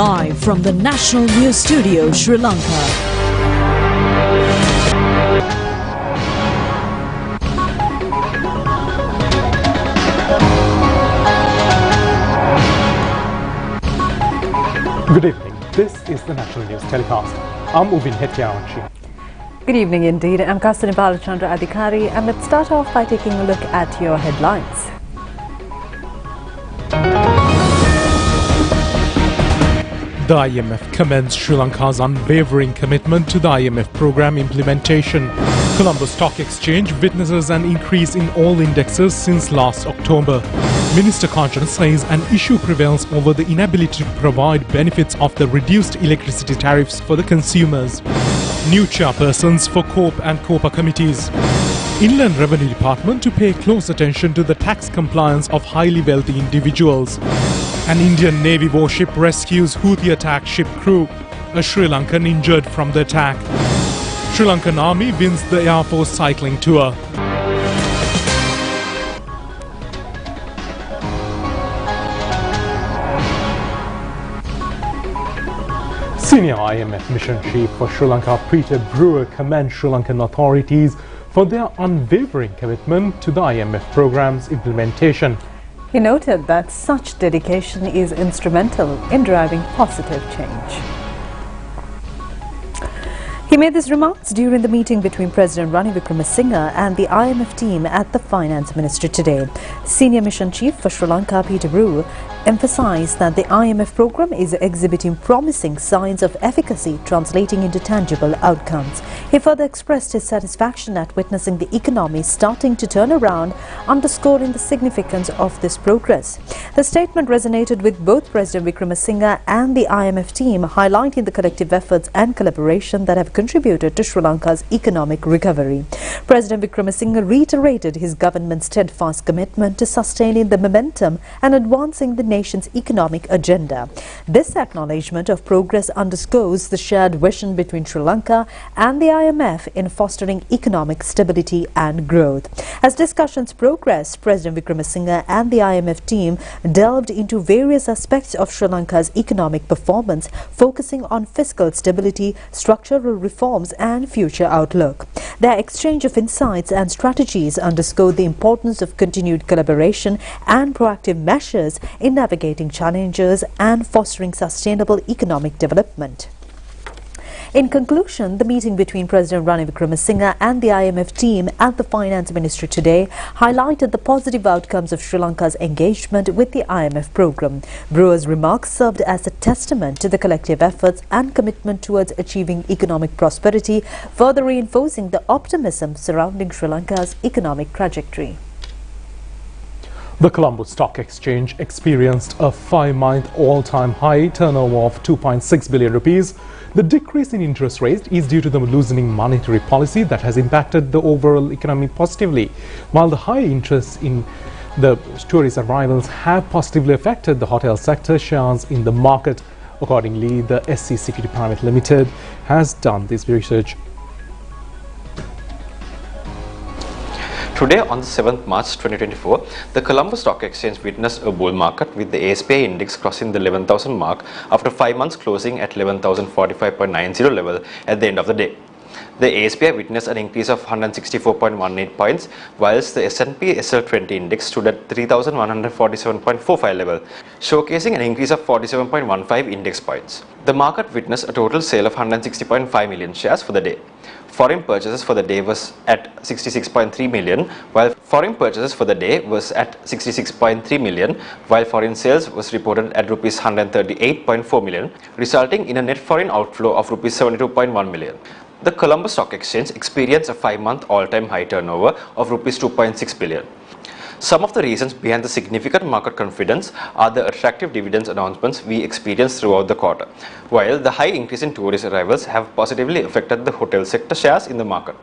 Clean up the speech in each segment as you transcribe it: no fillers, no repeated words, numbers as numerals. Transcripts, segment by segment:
Live from the National News Studio, Sri Lanka. Good evening. This is the National News Telecast. I'm Uvin Hetyawanshi. Good evening indeed. I'm Kastani Balachandra Adhikari, and let's start off by taking a look at your headlines. The IMF commends Sri Lanka's unwavering commitment to the IMF program implementation. Colombo Stock Exchange witnesses an increase in all indexes since last October. Minister Kanchana says an issue prevails over the inability to provide benefits of the reduced electricity tariffs for the consumers. New chairpersons for COPE and COPA committees. Inland Revenue Department to pay close attention to the tax compliance of highly wealthy individuals. An Indian Navy warship rescues Houthi attack ship crew. A Sri Lankan injured from the attack. Sri Lankan Army wins the Air Force cycling tour. Senior IMF Mission Chief for Sri Lanka, Peter Brewer, commends Sri Lankan authorities for their unwavering commitment to the IMF program's implementation. He noted that such dedication is instrumental in driving positive change. He made these remarks during the meeting between President Ranil Wickremesinghe and the IMF team at the Finance Ministry today. Senior Mission Chief for Sri Lanka, Peter Brewer, emphasized that the IMF program is exhibiting promising signs of efficacy, translating into tangible outcomes. He further expressed his satisfaction at witnessing the economy starting to turn around, underscoring the significance of this progress. The statement resonated with both President Wickremesinghe and the IMF team, highlighting the collective efforts and collaboration that have contributed to Sri Lanka's economic recovery. President Wickremesinghe reiterated his government's steadfast commitment to sustaining the momentum and advancing the nation's economic agenda. This acknowledgement of progress underscores the shared vision between Sri Lanka and the IMF in fostering economic stability and growth. As discussions progressed, President Wickremesinghe and the IMF team delved into various aspects of Sri Lanka's economic performance, focusing on fiscal stability, structural reforms and future outlook. Their exchange of insights and strategies underscored the importance of continued collaboration and proactive measures in navigating challenges and fostering sustainable economic development. In conclusion, the meeting between President Ranil Wickremesinghe and the IMF team at the Finance Ministry today highlighted the positive outcomes of Sri Lanka's engagement with the IMF program. Brewer's remarks served as a testament to the collective efforts and commitment towards achieving economic prosperity, further reinforcing the optimism surrounding Sri Lanka's economic trajectory. The Colombo Stock Exchange experienced a 5-month all-time high turnover of 2.6 billion rupees. The decrease in interest rates is due to the loosening monetary policy that has impacted the overall economy positively, while the high interest in the tourist arrivals have positively affected the hotel sector shares in the market. Accordingly, the SC Security Private Limited has done this research. Today, on the 7th March 2024, the Colombo Stock Exchange witnessed a bull market with the ASPI index crossing the 11,000 mark after 5 months closing at 11,045.90 level at the end of the day. The ASPI witnessed an increase of 164.18 points, whilst the S&P SL20 index stood at 3,147.45 level, showcasing an increase of 47.15 index points. The market witnessed a total sale of 160.5 million shares for the day. Foreign purchases for the day was at 66.3 million, while foreign sales was reported at rupees 138.4 million, resulting in a net foreign outflow of rupees 72.1 million. The Colombo Stock Exchange experienced a 5-month all-time high turnover of rupees 2.6 billion. Some of the reasons behind the significant market confidence are the attractive dividends announcements we experienced throughout the quarter, while the high increase in tourist arrivals have positively affected the hotel sector shares in the market.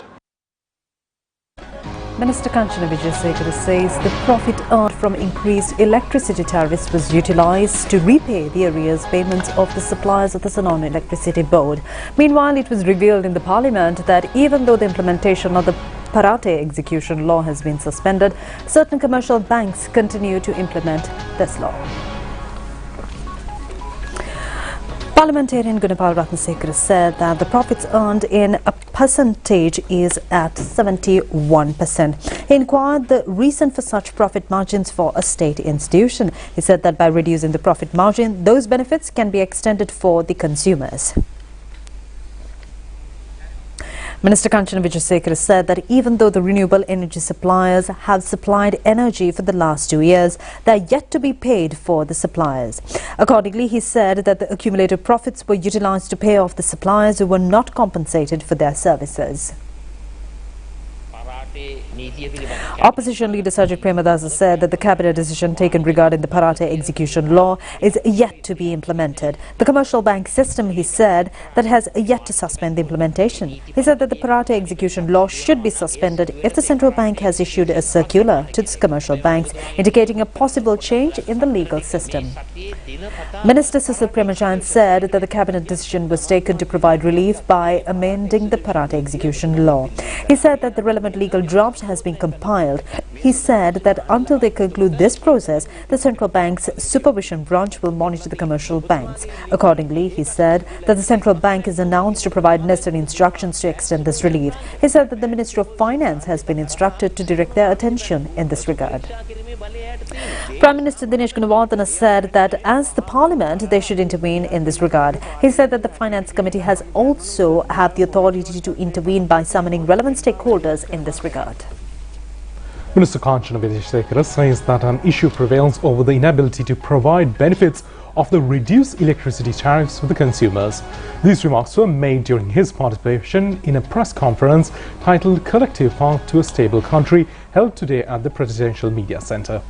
Minister Kanchana says the profit earned from increased electricity tariffs was utilized to repay the arrears payments of the suppliers of the Ceylon Electricity Board. Meanwhile, it was revealed in the Parliament that even though the implementation of the Parate execution law has been suspended, certain commercial banks continue to implement this law. Parliamentarian Gunapal Ratnasekara said that the profits earned in a percentage is at 71%. He inquired the reason for such profit margins for a state institution. He said that by reducing the profit margin, those benefits can be extended for the consumers. Minister Kanchana Wijesekara said that even though the renewable energy suppliers have supplied energy for the last 2 years, they are yet to be paid for the suppliers. Accordingly, he said that the accumulated profits were utilized to pay off the suppliers who were not compensated for their services. Opposition leader Sajid Premadasa said that the cabinet decision taken regarding the Parate execution law is yet to be implemented. The commercial bank system, he said, that has yet to suspend the implementation. He said that the Parate execution law should be suspended if the central bank has issued a circular to its commercial banks indicating a possible change in the legal system. Minister Susil Premajan said that the cabinet decision was taken to provide relief by amending the Parate execution law. He said that the relevant legal draft has been compiled. He said that until they conclude this process, the central bank's supervision branch will monitor the commercial banks. Accordingly, he said that the central bank is announced to provide necessary instructions to extend this relief. He said that the Ministry of Finance has been instructed to direct their attention in this regard. Prime Minister Dinesh Gunawardena said that as the Parliament, they should intervene in this regard. He said that the Finance Committee has also had the authority to intervene by summoning relevant stakeholders in this regard. Minister Kanchana Wijesekara says that an issue prevails over the inability to provide benefits of the reduced electricity tariffs for the consumers. These remarks were made during his participation in a press conference titled Collective Path to a Stable Country, held today at the Presidential Media Centre.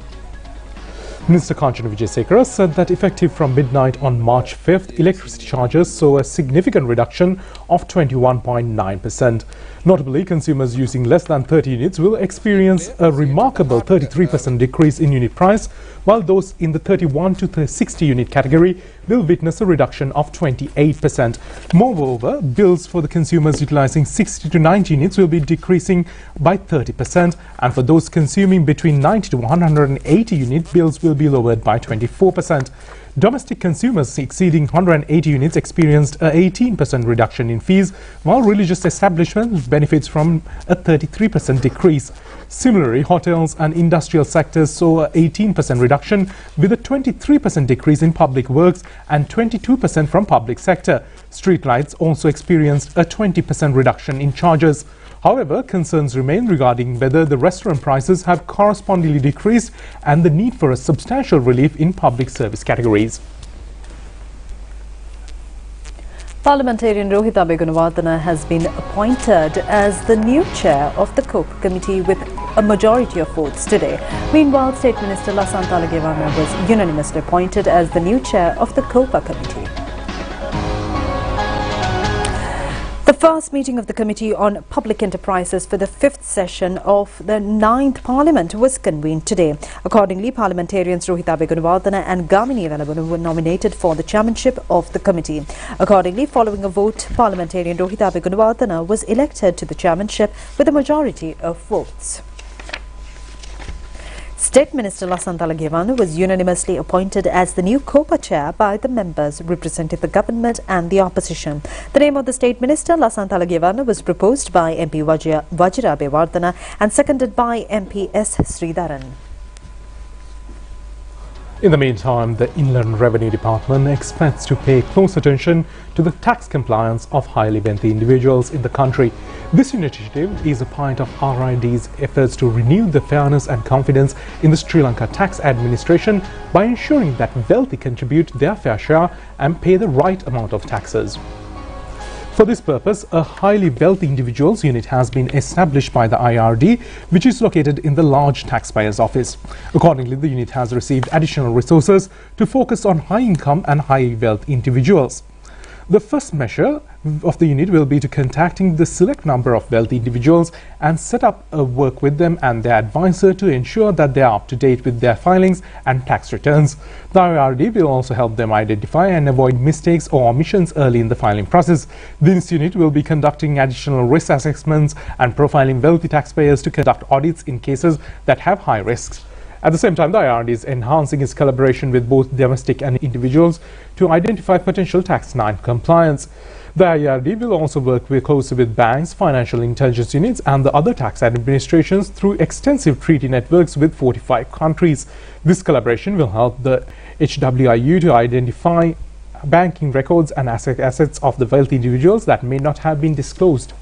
Minister Kanchana Wijesekara said that effective from midnight on March 5th, electricity charges saw a significant reduction of 21.9%. Notably, consumers using less than 30 units will experience a remarkable 33% decrease in unit price, while those in the 31 to 60 unit category will witness a reduction of 28%. Moreover, bills for the consumers utilizing 60 to 90 units will be decreasing by 30%, and for those consuming between 90 to 180 unit, bills will be lowered by 24%. Domestic consumers exceeding 180 units experienced a 18% reduction in fees, while religious establishments benefits from a 33% decrease. Similarly, hotels and industrial sectors saw a 18% reduction, with a 23% decrease in public works and 22% from public sector. Streetlights also experienced a 20% reduction in charges. However, concerns remain regarding whether the restaurant prices have correspondingly decreased and the need for a substantial relief in public service categories. Parliamentarian Rohitabai Gunawardena has been appointed as the new chair of the COPE committee with a majority of votes today. Meanwhile, State Minister Lasan Talagevana was unanimously appointed as the new chair of the COPE committee. The first meeting of the Committee on Public Enterprises for the 5th session of the 9th Parliament was convened today. Accordingly, parliamentarians Rohitabai Gunawardena and Gamini Velabunu were nominated for the chairmanship of the committee. Accordingly, following a vote, parliamentarian Rohitabai Gunawardena was elected to the chairmanship with a majority of votes. State Minister Lasan Talagevana was unanimously appointed as the new COPA chair by the members representing the government and the opposition. The name of the State Minister, Lasan Talagevana, was proposed by MP Vajira Bewardena and seconded by MP S. Sridharan. In the meantime, the Inland Revenue Department expects to pay close attention to the tax compliance of highly wealthy individuals in the country. This initiative is a part of RID's efforts to renew the fairness and confidence in the Sri Lanka tax administration by ensuring that wealthy contribute their fair share and pay the right amount of taxes. For this purpose, a highly wealthy individuals unit has been established by the IRD, which is located in the large taxpayers office. Accordingly, the unit has received additional resources to focus on high income and high wealth individuals. The first measure of the unit will be to contacting the select number of wealthy individuals and set up a work with them and their advisor to ensure that they are up to date with their filings and tax returns. The IRD will also help them identify and avoid mistakes or omissions early in the filing process. This unit will be conducting additional risk assessments and profiling wealthy taxpayers to conduct audits in cases that have high risks. At the same time, the IRD is enhancing its collaboration with both domestic and individuals to identify potential tax non-compliance. The IRD will also work closely with banks, financial intelligence units and the other tax administrations through extensive treaty networks with 45 countries. This collaboration will help the HWIU to identify banking records and assets of the wealthy individuals that may not have been disclosed.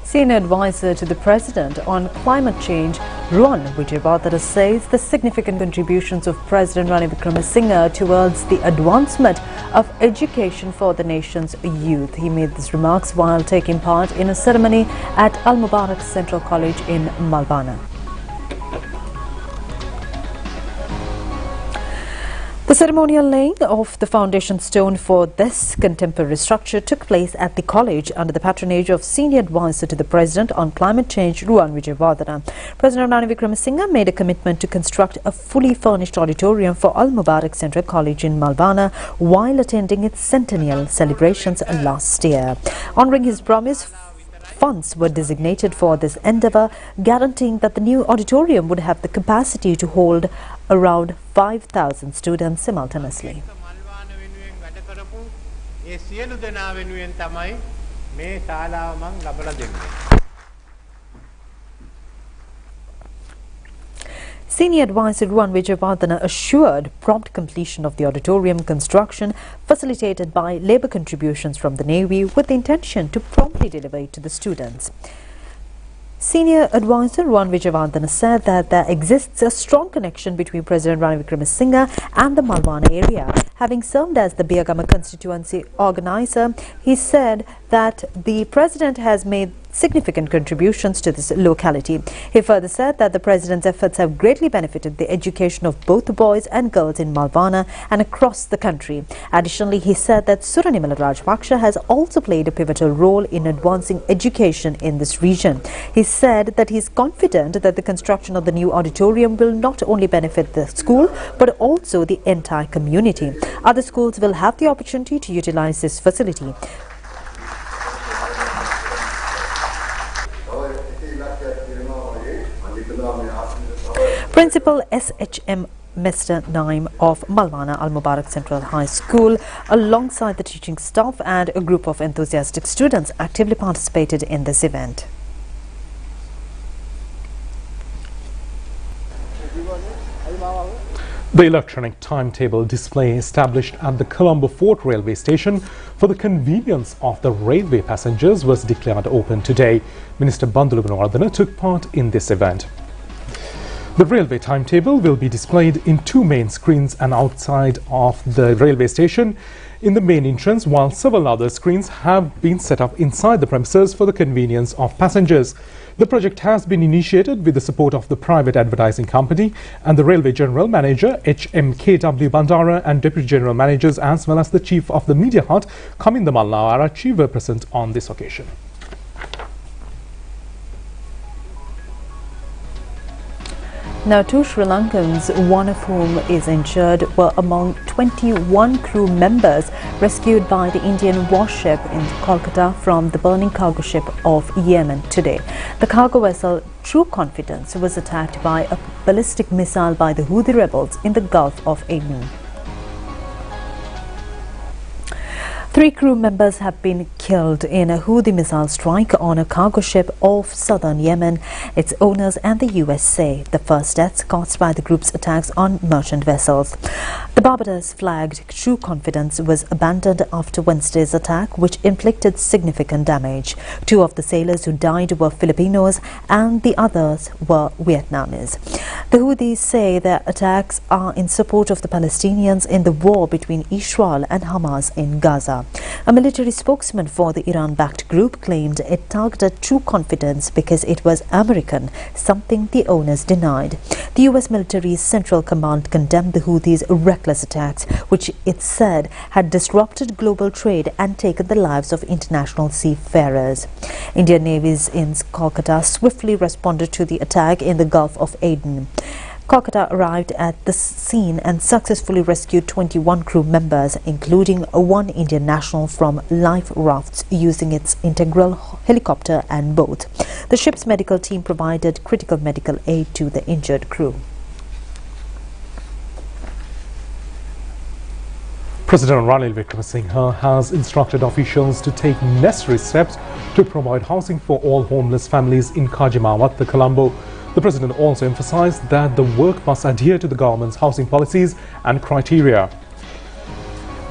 Senior advisor to the President on climate change, Ruan Wijewardena, says the significant contributions of President Ranil Wickremesinghe towards the advancement of education for the nation's youth. He made these remarks while taking part in a ceremony at Al Mubarak Central College in Malbana. The ceremonial laying of the foundation stone for this contemporary structure took place at the college under the patronage of Senior Advisor to the President on Climate Change, Ruan Wijewardena. President Ranil Wickremesinghe made a commitment to construct a fully furnished auditorium for Al Mubarak Central College in Malbana while attending its centennial celebrations last year. Honouring his promise, funds were designated for this endeavour, guaranteeing that the new auditorium would have the capacity to hold around 5,000 students simultaneously. Senior Advisor Ruan Wijewardena assured prompt completion of the auditorium construction facilitated by labour contributions from the Navy with the intention to promptly deliver it to the students. Senior Advisor Ruan Wijewardena said that there exists a strong connection between President Ranil Wickremesinghe and the Malbana area. Having served as the Biagama constituency organizer, he said that the President has made significant contributions to this locality. He further said that the President's efforts have greatly benefited the education of both boys and girls in Malbana and across the country. Additionally, he said that Suranimala Rajpaksha has also played a pivotal role in advancing education in this region. He said that he is confident that the construction of the new auditorium will not only benefit the school but also the entire community. Other schools will have the opportunity to utilize this facility. Principal SHM Mr. Naim of Malbana Al Mubarak Central High School, alongside the teaching staff and a group of enthusiastic students, actively participated in this event. The electronic timetable display established at the Colombo Fort Railway Station for the convenience of the railway passengers was declared open today. Minister Bandula Gunawardena took part in this event. The railway timetable will be displayed in two main screens and outside of the railway station in the main entrance, while several other screens have been set up inside the premises for the convenience of passengers. The project has been initiated with the support of the private advertising company and the Railway General Manager HMKW Bandara and Deputy General Managers, as well as the Chief of the Media Hut Kaminda Mallawarachi, were present on this occasion. Now, two Sri Lankans, one of whom is injured, were among 21 crew members rescued by the Indian warship in Kolkata from the burning cargo ship of Yemen today. The cargo vessel True Confidence was attacked by a ballistic missile by the Houthi rebels in the Gulf of Aden. 3 crew members have been killed in a Houthi missile strike on a cargo ship off southern Yemen, its owners and the USA, the first deaths caused by the group's attacks on merchant vessels. The Barbados-flagged True Confidence was abandoned after Wednesday's attack, which inflicted significant damage. 2 of the sailors who died were Filipinos and the others were Vietnamese. The Houthis say their attacks are in support of the Palestinians in the war between Israel and Hamas in Gaza. A military spokesman for the Iran-backed group claimed it targeted True Confidence because it was American, something the owners denied. The U.S. military's Central Command condemned the Houthis' reckless attacks, which it said had disrupted global trade and taken the lives of international seafarers. Indian navies in Kolkata swiftly responded to the attack in the Gulf of Aden. Kolkata arrived at the scene and successfully rescued 21 crew members, including one Indian national, from life rafts using its integral helicopter and boat. The ship's medical team provided critical medical aid to the injured crew. President Ranil Wickremesinghe has instructed officials to take necessary steps to provide housing for all homeless families in Kajimawat, the Colombo. The President also emphasized that the work must adhere to the government's housing policies and criteria.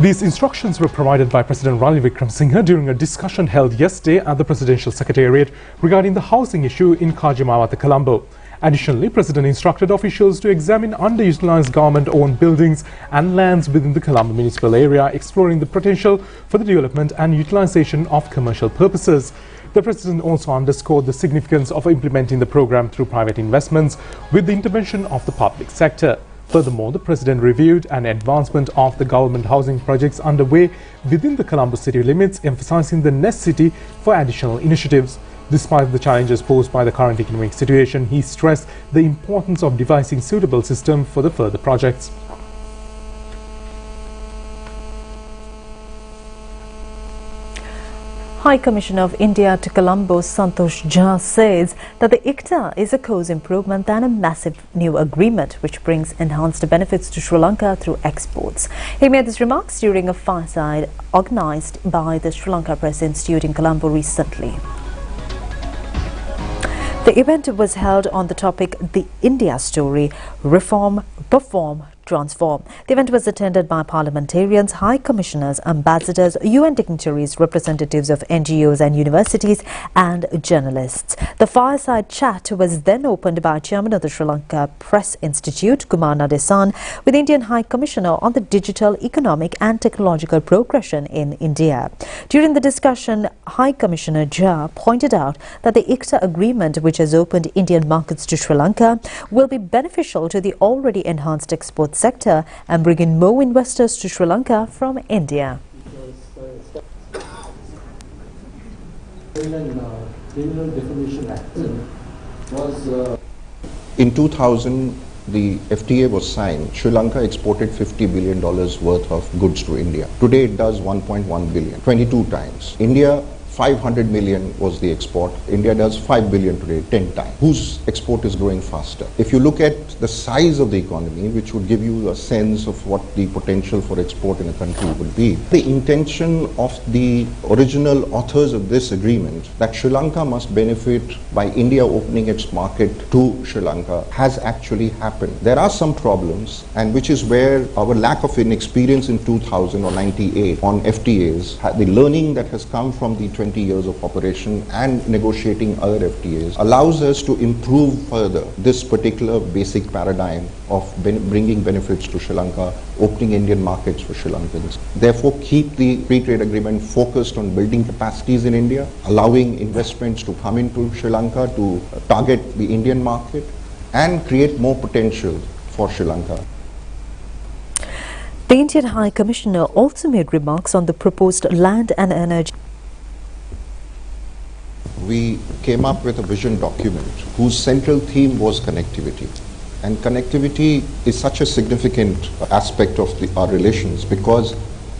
These instructions were provided by President Ranil Wickremesinghe during a discussion held yesterday at the Presidential Secretariat regarding the housing issue in Kajimawat, the Colombo. Additionally, President instructed officials to examine underutilized government-owned buildings and lands within the Colombo municipal area, exploring the potential for the development and utilization of commercial purposes. The President also underscored the significance of implementing the program through private investments with the intervention of the public sector. Furthermore, the President reviewed an advancement of the government housing projects underway within the Colombo city limits, emphasizing the necessity for additional initiatives. Despite the challenges posed by the current economic situation, he stressed the importance of devising suitable systems for the further projects. High Commissioner of India to Colombo, Santosh Jha, says that the ICTA is a cause improvement than a massive new agreement which brings enhanced benefits to Sri Lanka through exports. He made these remarks during a fireside organized by the Sri Lanka Press Institute in Colombo recently. The event was held on the topic The India Story, Reform, Perform, Transform. The event was attended by parliamentarians, high commissioners, ambassadors, UN dignitaries, representatives of NGOs and universities, and journalists. The fireside chat was then opened by Chairman of the Sri Lanka Press Institute, Kumar Nadesan, with Indian High Commissioner on the digital, economic and technological progression in India. During the discussion, High Commissioner Jha pointed out that the ICTA agreement, which has opened Indian markets to Sri Lanka, will be beneficial to the already enhanced export sector and bring in more investors to Sri Lanka from India. In 2000, the FTA was signed. Sri Lanka exported $50 billion worth of goods to India. Today it does 1.1 billion, 22 times. India, 500 million was the export. India does 5 billion today, 10 times. Whose export is growing faster? If you look at the size of the economy, which would give you a sense of what the potential for export in a country would be, the intention of the original authors of this agreement, that Sri Lanka must benefit by India opening its market to Sri Lanka, has actually happened. There are some problems, and which is where our lack of inexperience in 2000 or 98 on FTAs, the learning that has come from the 20 years of operation and negotiating other FTAs, allows us to improve further this particular basic paradigm of bringing benefits to Sri Lanka, opening Indian markets for Sri Lankans. Therefore, keep the free trade agreement focused on building capacities in India, allowing investments to come into Sri Lanka to target the Indian market and create more potential for Sri Lanka. The Indian High Commissioner also made remarks on the proposed land and energy. We came up with a vision document whose central theme was connectivity. And connectivity is such a significant aspect of our relations because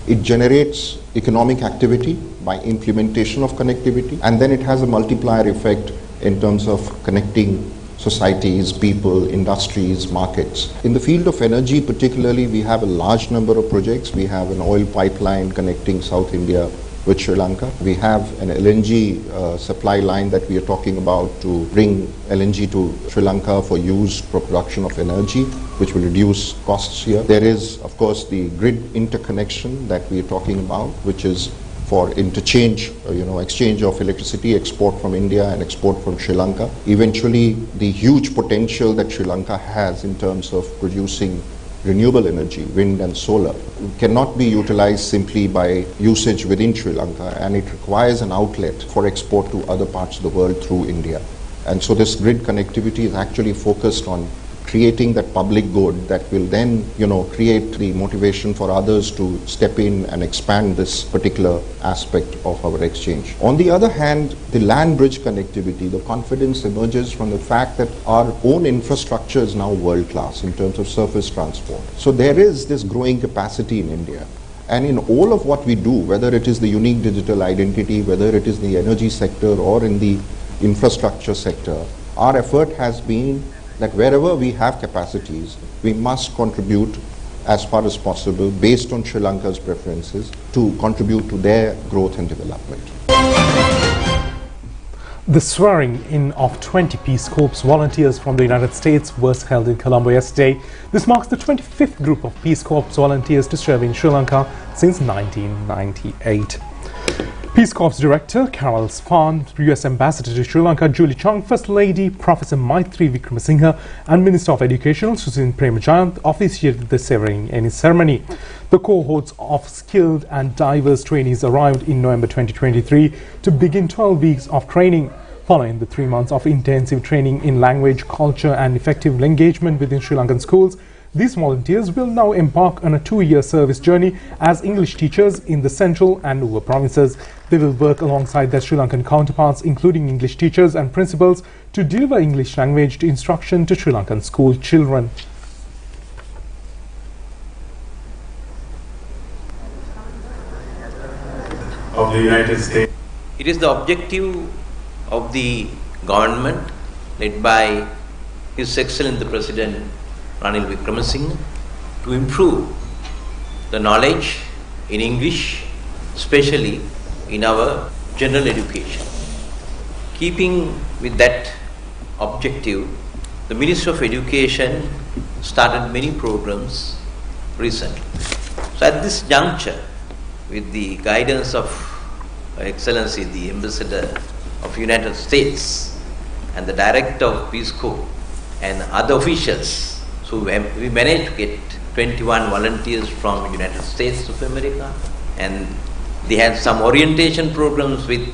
it generates economic activity by implementation of connectivity, and then it has a multiplier effect in terms of connecting societies, people, industries, markets. In the field of energy particularly, we have a large number of projects. We have an oil pipeline connecting South India with Sri Lanka. We have an LNG supply line that we are talking about to bring LNG to Sri Lanka for use for production of energy, which will reduce costs here. There is, of course, the grid interconnection that we are talking about, which is for interchange, exchange of electricity, export from India and export from Sri Lanka. Eventually, the huge potential that Sri Lanka has in terms of producing renewable energy, wind and solar, cannot be utilized simply by usage within Sri Lanka, and it requires an outlet for export to other parts of the world through India. And so this grid connectivity is actually focused on creating that public good that will then, create the motivation for others to step in and expand this particular aspect of our exchange. On the other hand, the land bridge connectivity, the confidence emerges from the fact that our own infrastructure is now world class in terms of surface transport. So there is this growing capacity in India. And in all of what we do, whether it is the unique digital identity, whether it is the energy sector or in the infrastructure sector, our effort has been that wherever we have capacities, we must contribute as far as possible, based on Sri Lanka's preferences, to contribute to their growth and development. The swearing-in of 20 Peace Corps volunteers from the United States was held in Colombo yesterday. This marks the 25th group of Peace Corps volunteers to serve in Sri Lanka since 1998. Peace Corps Director Carol Spahn, US Ambassador to Sri Lanka Julie Chung, First Lady Professor Maitri Wickramasinghe and Minister of Education Susin Premajayant officiated the swearing-in ceremony. The cohorts of skilled and diverse trainees arrived in November 2023 to begin 12 weeks of training. Following the 3 months of intensive training in language, culture and effective engagement within Sri Lankan schools, these volunteers will now embark on a 2-year service journey as English teachers in the Central and Nuwa provinces. They will work alongside their Sri Lankan counterparts, including English teachers and principals, to deliver English language instruction to Sri Lankan school children. Of the United States. It is the objective of the government led by His Excellency the President Ranil Wickramasinghe to improve the knowledge in English, especially in our general education. Keeping with that objective, the Ministry of Education started many programs recently. So at this juncture, with the guidance of Her Excellency the Ambassador of United States and the Director of Peace Corps and other officials, so we managed to get 21 volunteers from United States of America, and they had some orientation programs with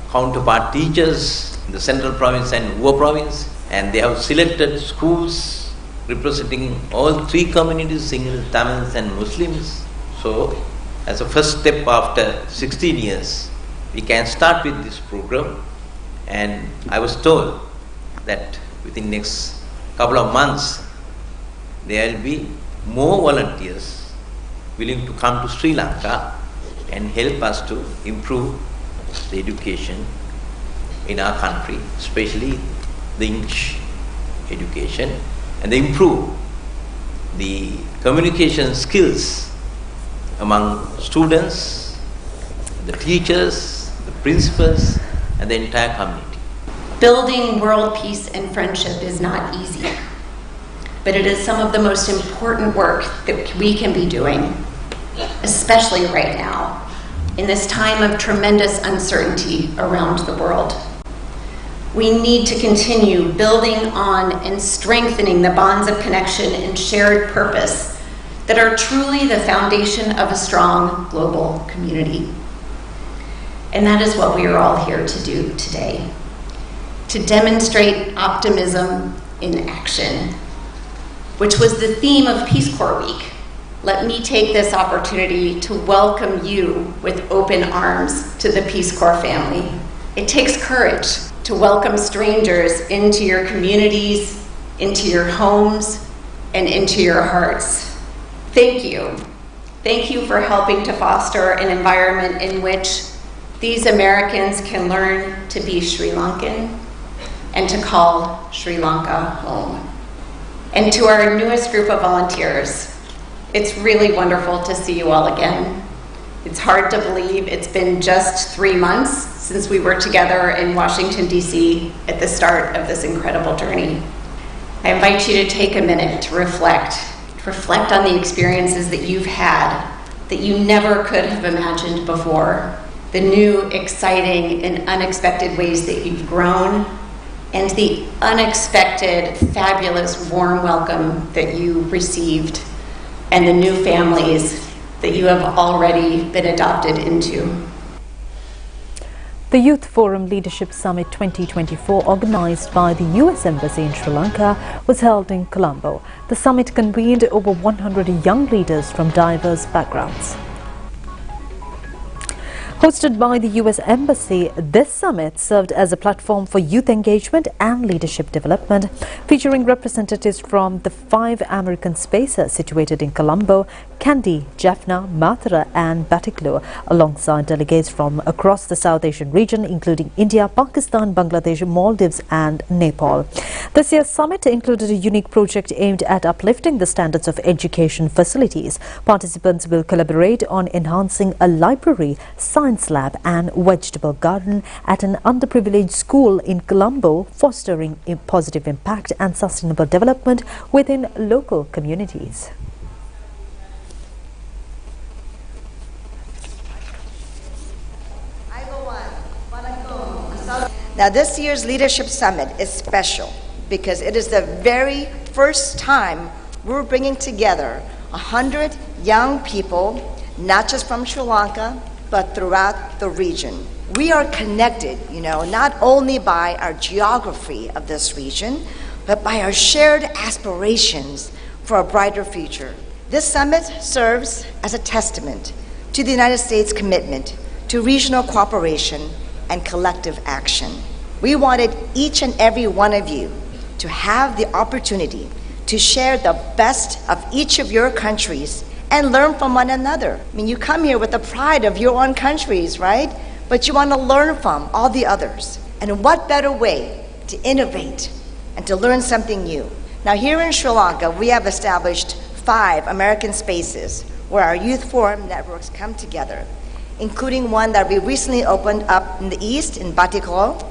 counterpart teachers in the Central Province and Nuwa Province, and they have selected schools representing all 3 communities, Sinhala, Tamils and Muslims. So as a first step after 16 years, we can start with this program, and I was told that within next couple of months there will be more volunteers willing to come to Sri Lanka and help us to improve the education in our country, especially the English education, and improve the communication skills among students, the teachers, the principals, and the entire community. Building world peace and friendship is not easy, but it is some of the most important work that we can be doing, especially right now, in this time of tremendous uncertainty around the world. We need to continue building on and strengthening the bonds of connection and shared purpose that are truly the foundation of a strong global community. And that is what we are all here to do today, to demonstrate optimism in action, which was the theme of Peace Corps Week. Let me take this opportunity to welcome you with open arms to the Peace Corps family. It takes courage to welcome strangers into your communities, into your homes, and into your hearts. Thank you. Thank you for helping to foster an environment in which these Americans can learn to be Sri Lankan and to call Sri Lanka home. And to our newest group of volunteers, it's really wonderful to see you all again. It's hard to believe it's been just 3 months since we were together in Washington, D.C. at the start of this incredible journey. I invite you to take a minute to reflect on the experiences that you've had that you never could have imagined before, the new, exciting, and unexpected ways that you've grown, and the unexpected, fabulous, warm welcome that you received, and the new families that you have already been adopted into. The Youth Forum Leadership Summit 2024, organised by the US Embassy in Sri Lanka, was held in Colombo. The summit convened over 100 young leaders from diverse backgrounds. Hosted by the US Embassy, this summit served as a platform for youth engagement and leadership development, featuring representatives from the 5 American spaces situated in Colombo, Kandy, Jaffna, Mathura and Batticaloa, alongside delegates from across the South Asian region, including India, Pakistan, Bangladesh, Maldives and Nepal. This year's summit included a unique project aimed at uplifting the standards of education facilities. Participants will collaborate on enhancing a library, science lab and vegetable garden at an underprivileged school in Colombo, fostering a positive impact and sustainable development within local communities. Now, this year's Leadership Summit is special because it is the very first time we're bringing together 100 young people, not just from Sri Lanka, but throughout the region. We are connected, not only by our geography of this region, but by our shared aspirations for a brighter future. This summit serves as a testament to the United States' commitment to regional cooperation and collective action. We wanted each and every one of you to have the opportunity to share the best of each of your countries and learn from one another. I mean, you come here with the pride of your own countries, right? But you want to learn from all the others. And what better way to innovate and to learn something new? Now, here in Sri Lanka, we have established 5 American spaces where our youth forum networks come together, including one that we recently opened up in the east, in Batticaloa,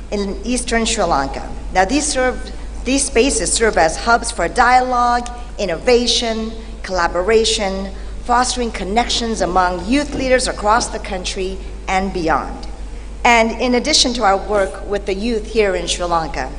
in eastern Sri Lanka. Now, these spaces serve as hubs for dialogue, innovation, collaboration, fostering connections among youth leaders across the country and beyond. And in addition to our work with the youth here in Sri Lanka,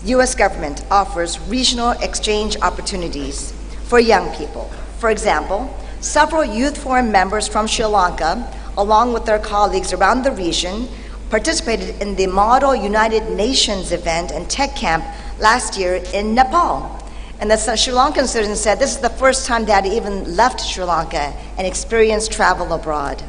the U.S. government offers regional exchange opportunities for young people. For example, several Youth Forum members from Sri Lanka, along with their colleagues around the region, participated in the Model United Nations event and tech camp last year in Nepal. And the Sri Lankan students said this is the first time they had even left Sri Lanka and experienced travel abroad.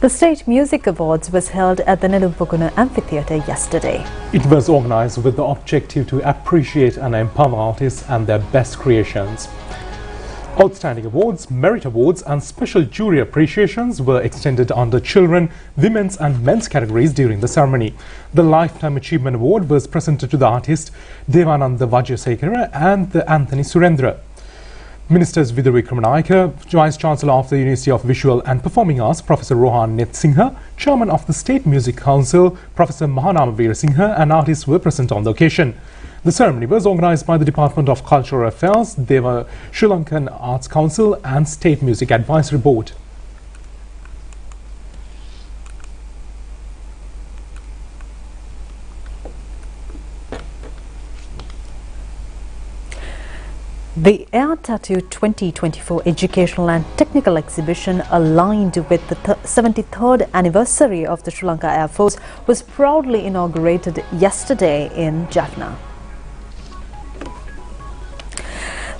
The State Music Awards was held at the Nelumpukuna Amphitheatre yesterday. It was organized with the objective to appreciate and empower artists and their best creations. Outstanding awards, merit awards and special jury appreciations were extended under children, women's and men's categories during the ceremony. The Lifetime Achievement Award was presented to the artist Devananda Vajrasekara and Anthony Surendra. Ministers Vidya Vikramanayake, Vice Chancellor of the University of Visual and Performing Arts, Professor Rohan Netsingha, Chairman of the State Music Council, Professor Mahanama Veerasinghe and artists were present on the occasion. The ceremony was organised by the Department of Cultural Affairs, the Sri Lankan Arts Council and State Music Advisory Board. The Air Tattoo 2024 Educational and Technical Exhibition, aligned with the 73rd anniversary of the Sri Lanka Air Force, was proudly inaugurated yesterday in Jaffna.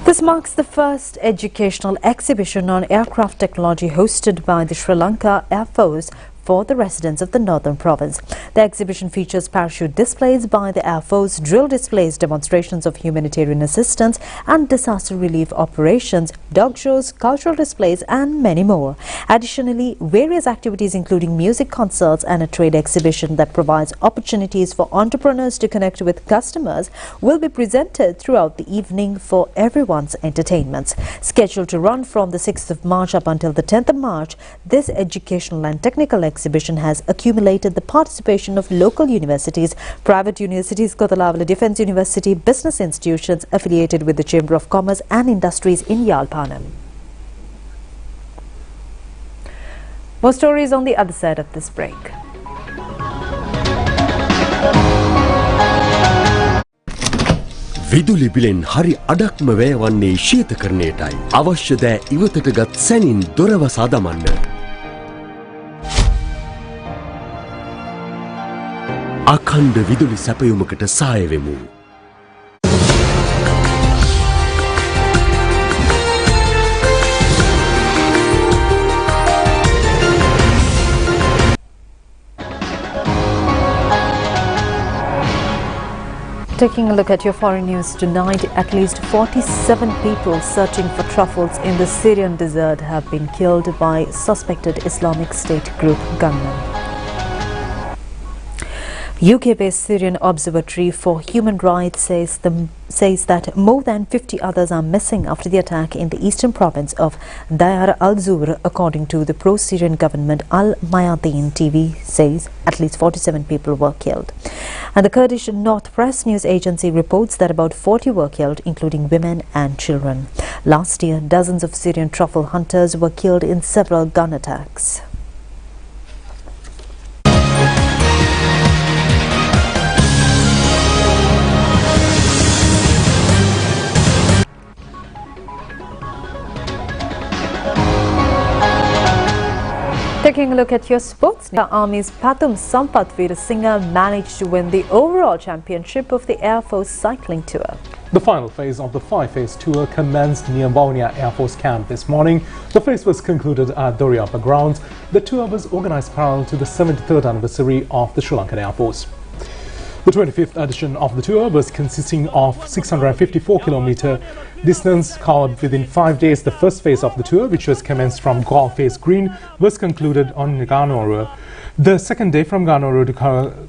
This marks the first educational exhibition on aircraft technology hosted by the Sri Lanka Air Force for the residents of the Northern Province. The exhibition features parachute displays by the Air Force, drill displays, demonstrations of humanitarian assistance and disaster relief operations, dog shows, cultural displays and many more. Additionally, various activities including music concerts and a trade exhibition that provides opportunities for entrepreneurs to connect with customers will be presented throughout the evening for everyone's entertainment. Scheduled to run from the 6th of March up until the 10th of March, this educational and technical exhibition has accumulated the participation of local universities, private universities, Kothalavala Defence University, business institutions affiliated with the Chamber of Commerce and Industries in Yalpanam. More stories on the other side of this break. විදුලි බිලෙන් හරි අඩක්ම වැය වන්නේ ශීතකරණයටයි. අවශ්‍ය දෑ ඉවතට ගත් සැනින් දොර වසා දමන්න. අඛණ්ඩ විදුලි සැපයුමකට සහාය වෙමු. Taking a look at your foreign news tonight, at least 47 people searching for truffles in the Syrian desert have been killed by suspected Islamic State group gunmen. UK-based Syrian Observatory for Human Rights says that more than 50 others are missing after the attack in the eastern province of Deir al-Zur. According to the pro-Syrian government, Al-Mayadeen TV says at least 47 people were killed. And the Kurdish North Press news agency reports that about 40 were killed, including women and children. Last year, dozens of Syrian truffle hunters were killed in several gun attacks. Taking a look at your sports, the Army's Pathum Sampath managed to win the overall championship of the Air Force Cycling Tour. The final phase of the 5-phase tour commenced near Vaunia Air Force Camp this morning. The phase was concluded at Doriapa grounds. The tour was organised parallel to the 73rd anniversary of the Sri Lankan Air Force. The 25th edition of the tour was consisting of 654-kilometre distance covered within 5 days. The first phase of the tour, which was commenced from Galle Face Green, was concluded on Ganorua. The second day from Ganorua to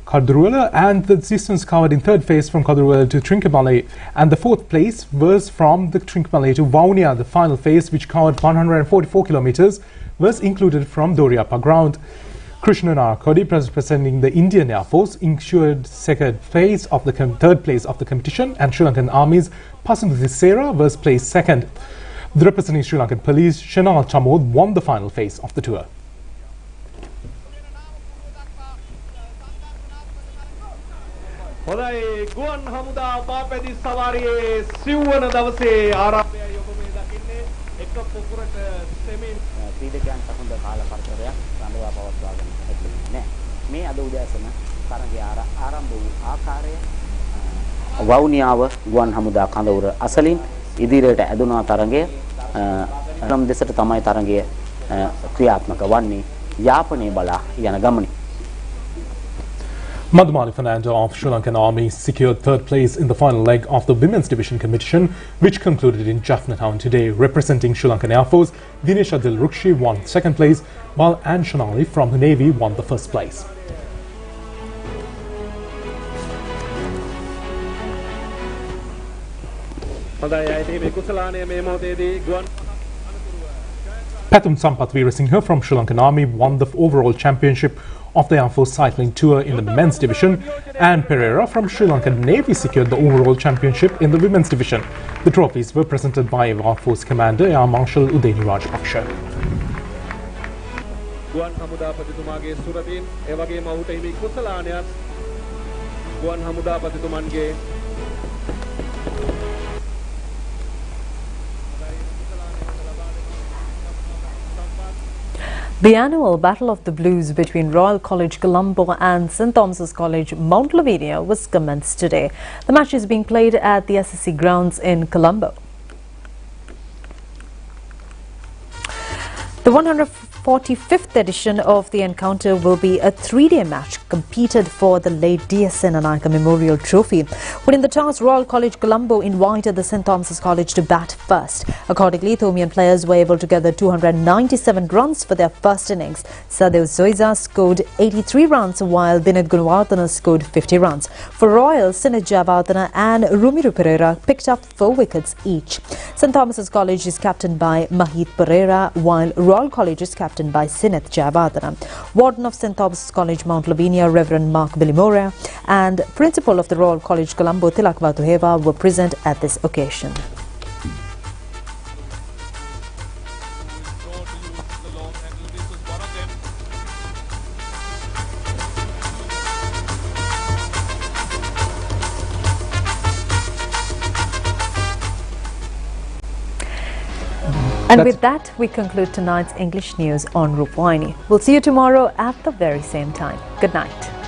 Kadruela, and the distance covered in third phase from Kadruela to Trincomalee. And the fourth place was from the Trincomalee to Vaunia. The final phase, which covered 144 kilometres, was included from Doriapa ground. Krishna Narakodi, representing the Indian Air Force, ensured third place of the competition, and Sri Lankan Army's Pasunduthi Sera was placed second. The representing Sri Lankan Police, Shanal Chamod, won the final phase of the tour. Vavuniya ගුවන් හමුදා කඳවුර අසලින් ඉදිරියට ඇදුනා තරඟය නම් දෙසට තමයි තරඟය ක්‍රියාත්මක වන්නේ යාපනයේ බලා යන ගමනේ. Madhumali Fernando of Sri Lankan Army secured third place in the final leg of the Women's Division competition, which concluded in Jaffna Town today. Representing Sri Lankan Air Force, Dinesh Adil Rukshi won second place, while Anne Shanali from the Navy won the first place. Pathum Sampath Veerasinghe from Sri Lankan Army won the overall championship of the Air Force Cycling Tour in the men's division, and Pereira from Sri Lankan Navy secured the overall championship in the women's division. The trophies were presented by Air Force Commander Air Marshal Udeni Rajpaksha. ගුවන් හමුදාපතිතුමාගේ සුරතින් ඒ වගේම ඔහුට හිමි කුසලානයත් ගුවන් හමුදාපතිතුමන්ගේ The annual Battle of the Blues between Royal College Colombo and St Thomas's College Mount Lavinia was commenced today. The match is being played at the SSC grounds in Colombo. The 145th edition of the encounter will be a 3-day match competed for the late D.S.N. Anayaka Memorial Trophy. Winning the toss, Royal College Colombo invited the St Thomas's College to bat first. Accordingly, Thomian players were able to gather 297 runs for their first innings. Sadev Zoiza scored 83 runs while Binod Gunawardana scored 50 runs. For Royal, Sineth Javardhana and Rumiru Pereira picked up 4 wickets each. St Thomas's College is captained by Mahit Pereira, while Royal College is captained by Sineth Javardhana. Warden of St Thomas's College Mount Lavinia, Reverend Mark Billimora, and Principal of the Royal College Colombo, Tilak Vatuheva, were present at this occasion. And with that, we conclude tonight's English news on Rupavahini. We'll see you tomorrow at the very same time. Good night.